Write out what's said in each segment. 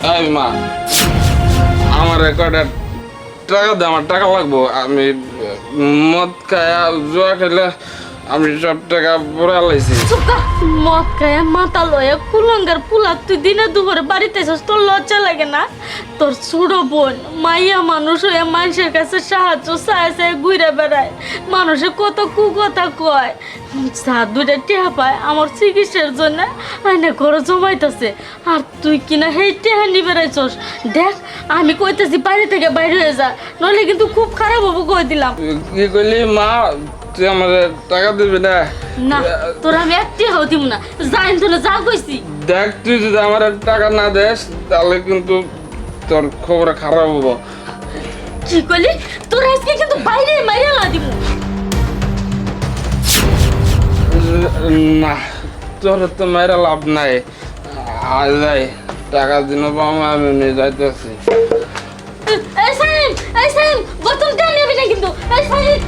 এই মা, আমার কয়টা টাকা দে, আমার টাকা লাগবো। আমি মদ খায়া জুয়া খেলে আমি সব টাকা পড়ে লাইছি। মদ খায় মাথা লয়ে কুলঙ্গার পুলা তুই দিনে দুপুরে বাড়িতে এসেছিস, তোর লজ্জা লাগে না? তোর ছোট বোন মাইয়া মানুষ হয়ে মানুষের কাছে সাহায্য চায় চায় ঘুরে বেড়ায়, মানুষে কত কুকথা কয়, যা দুইটা টেহা পায় আমার চিকিৎসার জন্য আইনে ঘরে জমাইতেছে, আর তুই কিনা সেই টেহা নিয়ে বেড়াইছস। দেখ আমি কইতেছি বাইরে থেকে বাইরে হয়ে যা, নইলে কিন্তু খুব খারাপ হবো কই দিলাম। কি কইলি মা, তুই আমাদের টাকা দিবি না? না তোর আমি একটি হাও দিব না, যাইন তোলে যা কইছি। দেখ, তুই যদি আমার টাকা না দেস তাহলে কিন্তু তোর খবর খারাপ হবো। কি কইলি? তোর আজকে কিন্তু বাইরে মাইরা লা দিব। না, তোর তো মেয়েরা লাভ নাই। আজ যাই, টাকা দিন আমি নিয়ে যাইতেছি। এই সাইম, এই সাইম, বোতল দিয়ে নিবি না কিন্তু। এই সাইম,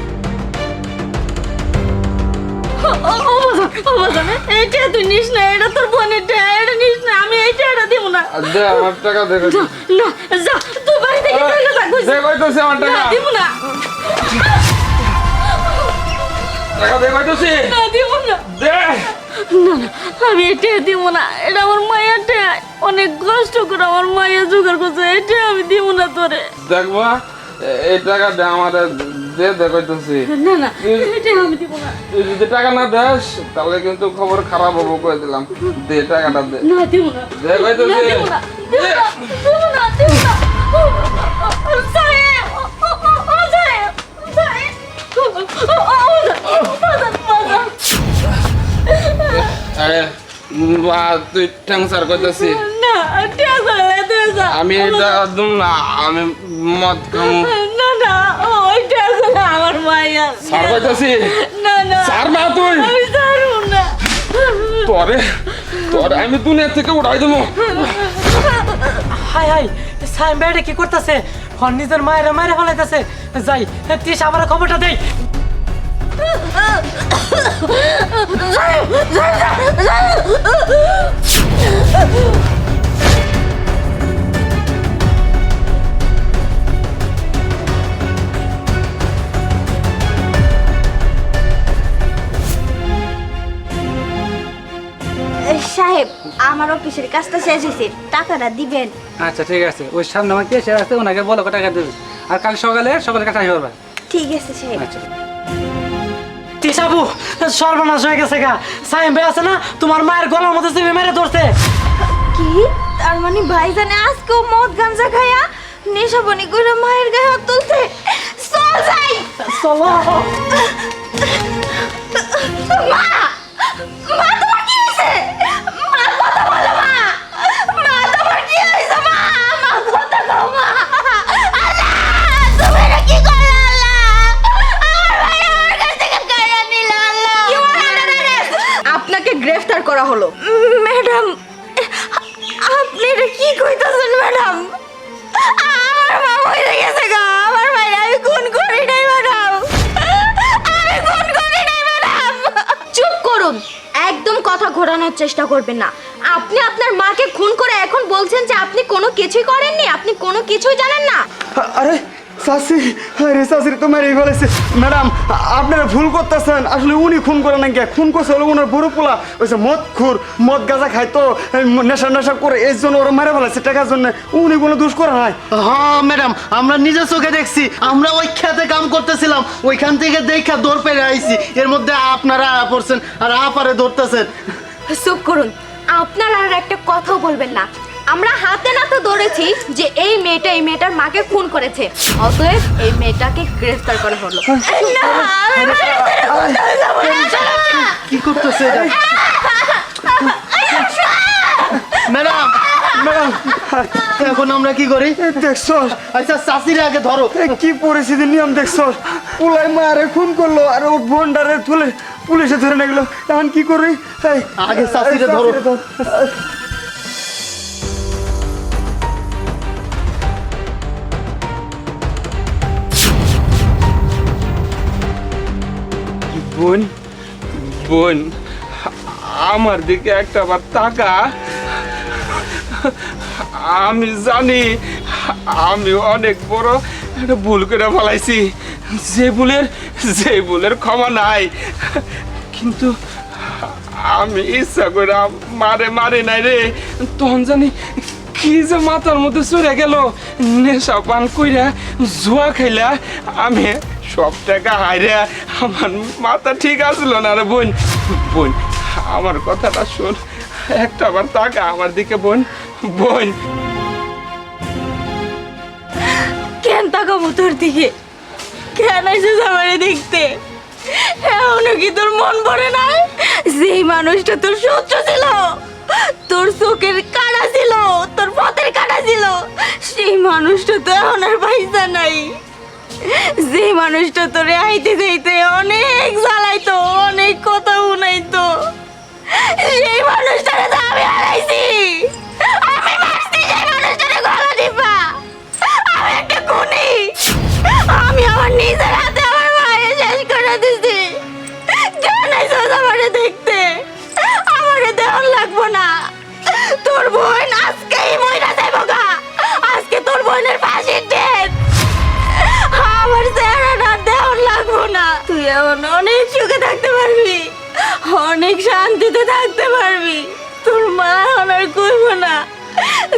এইটা তুই নিস না, এটা তোর বোনের টেয়া, এটা নিস না, আমি এইটা এটা দিব না। দে আমার টাকা, দে। না যা, তুই বাড়ি থেকে চলে যা কইছি। দে কইতেছি আমার টাকা। না দিব না, টাকা দে কইতেছি। না দিব না। দে। না না, আমি এটা দিব না, এটা আমার মায়ের টেয়া, অনেক কষ্ট করে আমার মায়ের জোগাড় করছে, এটা আমি দিব না তোরে। দেখবা, এই টাকাটা আমার দে, দে কইতেছি। না না, এটা আমি দিব না। তুই যদি টাকা না দেস তাহলে কিন্তু খবর খারাপ হবো কই দিলাম। দে টাকাটা দে। না দিব না, দে কইতেছি। না দিব না, দিব না, দিব না, দিব না। সাহেব, সাহেব, সাহেব, আরে বা, তুই ঠ্যাংসার কইতেছি। না টেয়া চালে টেয়া চা। আমি এটা একদম না, আমি মদ খামু। না না, ওই টেয়া চালে আমার মাইয়া। সার কইতেছি। না না, সার না তুই। আমি ছাড়বো না। তোরে তোরে আমি দুনিয়া থেকে উড়াই দেবো। হাই হাই, সাইম ভাই কি করতেছে? নিজের মায়েরা মায়েরা ফেলাইতেছে। যাই, তিস আমার খবরটা দেই। সাহেব, আমার অফিসের কাজটা শেষ হয়েছে, টাকাটা দিবেন। আচ্ছা ঠিক আছে, ওই সামনে আমার কে শেয়ার আছে ওনাকে বলো টাকা দেবে, আর কাল সকালে সকালে কাছে আসবে। ঠিক আছে সাহেব। আচ্ছা তিসাবু সর্বনাশ হয়ে গেছে গা। সাইম ভাই আছে না, তোমার মায়ের গলার মধ্যে চেপে মেরে ধরছে। কি? তার মানে ভাইজানে আজকেও মদ গাঞ্জা খায়া নেশাবনি করে মায়ের গায়ে হাত তুলছে। চল যাই। চলো। মা, মা তোমার কি হয়েছে? মা কথা বলো মা। মা তোমার কি হয়েছে মা? মা কথা কও মা। আল্লাহ, তুমি এটা কি করলে আল্লাহ? আমার ভাই আমার কাছ থেকে কাড়া নিল আল্লাহ। আপনাকে গ্রেফতার করা হলো। ম্যাডাম, আপনি এটা কি কইতাছেন ম্যাডাম? আমার মা মরে গেছে গা। আমার ভাই আমি খুন করি নাই ম্যাডাম। আমি খুন করি নাই ম্যাডাম। চুপ করুন, একদম কথা ঘোরানোর চেষ্টা করবেন না। আপনি আপনার মাকে খুন করে এখন বলছেন যে আপনি কোনো কিছুই করেননি, আপনি কোনো কিছুই জানেন না। আরে চাচি, আরে চাচির তো মেরেই ফেলেছে। ম্যাডাম, আপনারা ভুল করতেছেন, আসলে উনি খুন করে না, গিয়া খুন করছে হলো ওনার বড় পোলা, ওইসে মদ খুর, মদ গাঁজা খায় তো নেশা নেশা করে, এই জন্য ওরা মেরে ফেলেছে টাকার জন্য। উনি কোনো দোষ করে নাই। হ্যাঁ ম্যাডাম, আমরা নিজের চোখে দেখছি। আমরা ওই খেতে কাম করতেছিলাম, ওইখান থেকে দেখা দৌড় পেরে আইছি, এর মধ্যে আপনারা পড়ছেন আর আপারে ধরতেছেন। চুপ করুন, আপনারা আর একটা কথাও বলবেন না। আমরা হাতে নাতে ধরেছি যে এই মেয়েটার মাকে খুন করেছে, অতএব এই মেয়েটাকে গ্রেফতার করা হলো। কি করতেছে ম্যাডাম? ম্যাডাম, এখন আমরা কি করি? দেখছস আচ্ছা চাষির আগে ধরো। কি পরিস্থিতি নিয়ম দেখছস? পোলাই মারে খুন করলো আর ওর বোনটারে তুলে পুলিশে ধরে নিয়ে গেলো। এখন কি করি? এই, আগে চাষিরে ধরো। বোন, বোন, আমার দিকে একটা বার তাকা। আমি জানি আমি অনেক বড় একটা ভুল করে ফেলাইছি, যে ভুলের ক্ষমা নাই। কিন্তু আমি ইচ্ছা করে মারে নাই রে। তখন জানি কি যে মাথার মধ্যে চড়ে গেল, নেশা পান কইরা জুয়া খাইলা আমি সব টাকা হাইরা, আমার মাথা ঠিক আসল না রে বোন। বোন আমার কথাটা শোন, একটা আবার তাকা আমার দিকে বোন। বোন কেন তাকাবো তোর দিকে? কেন এসেছ আমারে দেখতে? এখনো কি তোর মন পড়ে নাই? যেই মানুষটা তোর শত্রু ছিল, তোর চোখের কাটা ছিল, তোর পথের কাটা ছিল, সেই মানুষটা তো এখন আর পয়সা নাই। যে মানুষটা তোরে আইতে যাইতে অনেক জ্বালাইতো, অনেক কথা উনাইতো, সেই মানুষটারে তো আমি হারাইছি। আমি মারছি সেই মানুষটারে গলা টিপা। আমি একটা খুনি। আমি আমার নিজের হাতে আমার মায়ের শেষ করে দিছি। কেন আইসস আমারে দেখতে? আমারে দেওয়ার লাগবো না। তোর বোন আজকেই মইরা যাইব গা। আজকে তোর বোনের ফাঁসির ডেট। আমার চেহারাটা দেওয়ার লাগবো না। তুই এখন অনেক সুখে থাকতে পারবি, অনেক শান্তিতে থাকতে পারবি। তোর মা এখন আর কইব না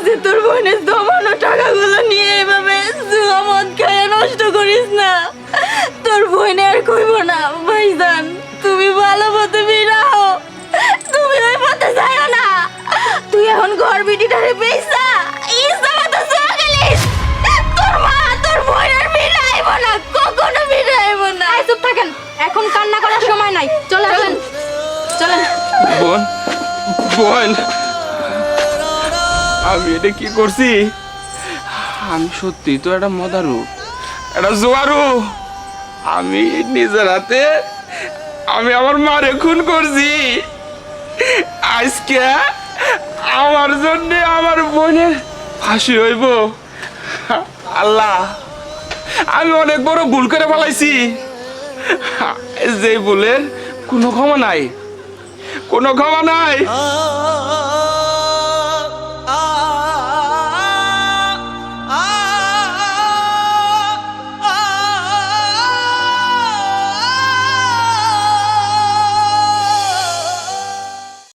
যে তোর বোনের জমানো টাকাগুলো নিয়ে এভাবে জুয়া মদ খাইয়া নষ্ট করিস না। তোর বোন আর কইব না ভাইজান তুমি ভালো পথে বিরাও, তুমি ওই পথে যাও না। তুই এখন ঘর বিটিটারে পেয়েছা ইচ্ছা মতো জুয়া খেলিস। তোর মা তোর বোন আর বিরাইব না, কখনো বিরাইব না। চুপ থাকেন, এখন কান্না করার সময় নাই। চলেন চলেন। বোন বোন আমি এটা কি করছি? আমি সত্যি তো একটা মদারু, একটা জোয়ারু। আমি নিজের হাতে আমি আমার মারে খুন করছি। আজকে আমার জন্য আমার বোনের ফাঁসি হইব। আল্লাহ আমি অনেক বড় ভুল করে ফেলাইছি, যে ভুলের কোনো ক্ষমা নাই, কোনো ক্ষমা নাই।